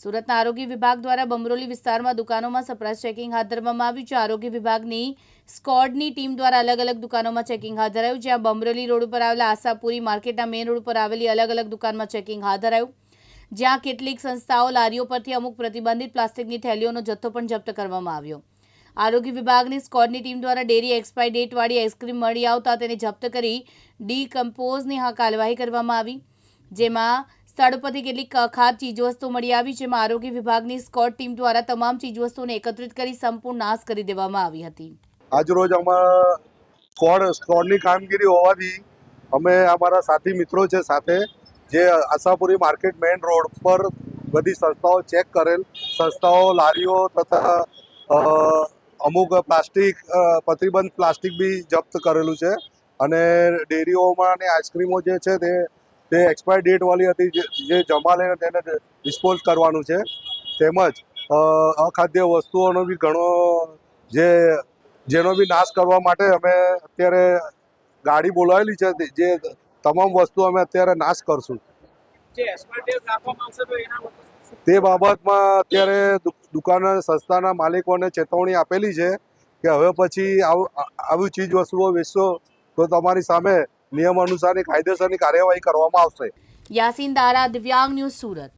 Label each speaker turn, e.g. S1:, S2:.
S1: સુરતના આરોગ્ય વિભાગ દ્વારા બમરોલી વિસ્તારમાં દુકાનોમાં સરપ્રાઇઝ ચેકિંગ હાથ ધરવામાં આવ્યું છે। આરોગ્ય વિભાગની સ્કોડની ટીમ દ્વારા અલગ અલગ દુકાનોમાં ચેકિંગ હાથ ધરાયું, જ્યાં બમરોલી રોડ ઉપર આવેલા આશાપુરી માર્કેટના મેઇન રોડ પર આવેલી અલગ અલગ દુકાનમાં ચેકિંગ હાથ ધરાયું, જ્યાં કેટલીક સંસ્થાઓ લારીઓ પરથી અમુક પ્રતિબંધિત પ્લાસ્ટિકની થેલીઓનો જથ્થો પણ જપ્ત કરવામાં આવ્યો। આરોગ્ય વિભાગની સ્કોડની ટીમ દ્વારા ડેરી એક્સપાયરી ડેટવાળી આઈસ્ક્રીમ મળી આવતા તેને જપ્ત કરી ડીકમ્પોઝની કાર્યવાહી કરવામાં આવી, જેમાં સ્થળ પરથી કેટલીક ખાદ્ય ચીજવસ્તુઓ મળી આવી, જેમાં આરોગ્ય વિભાગની સ્કોડ ટીમ દ્વારા તમામ ચીજવસ્તુઓને એકત્રિત કરી સંપૂર્ણ નાશ કરી દેવામાં આવી હતી।
S2: આજરોજ અમારા સ્કોડની કામગીરી હોવાથી અમે અમારા સાથી મિત્રો છે સાથે જે આશાપુરી માર્કેટ મેઇન રોડ પર બધી સંસ્થાઓ ચેક કરેલ, સંસ્થાઓ લારીઓ તથા અમુક પ્લાસ્ટિક પ્રતિબંધ પ્લાસ્ટિક બી જપ્ત કરેલું છે અને ડેરીઓમાં અને આઈસ્ક્રીમો જે છે તે એક્સપાયર ડેટવાળી હતી, જે જમા લઈને તેને ડિસ્પોઝ કરવાનું છે। તેમજ અખાદ્ય વસ્તુઓનો બી ઘણો જેનો બી નાશ કરવા માટે અમે અત્યારે ગાડી બોલાવેલી છે, જે તમામ વસ્તુ અમે અત્યારે નાશ કરશું। તે બાબતમાં અત્યારે દુકાન સંસ્થાના માલિકોને ચેતવણી આપેલી છે કે હવે પછી આવી ચીજ વસ્તુઓ વેચશો તો તમારી સામે નિયમ અનુસારની કાયદેસરની કાર્યવાહી કરવામાં આવશે।
S1: યાસીન દારા, દિવ્યાંગ ન્યૂઝ, સુરત।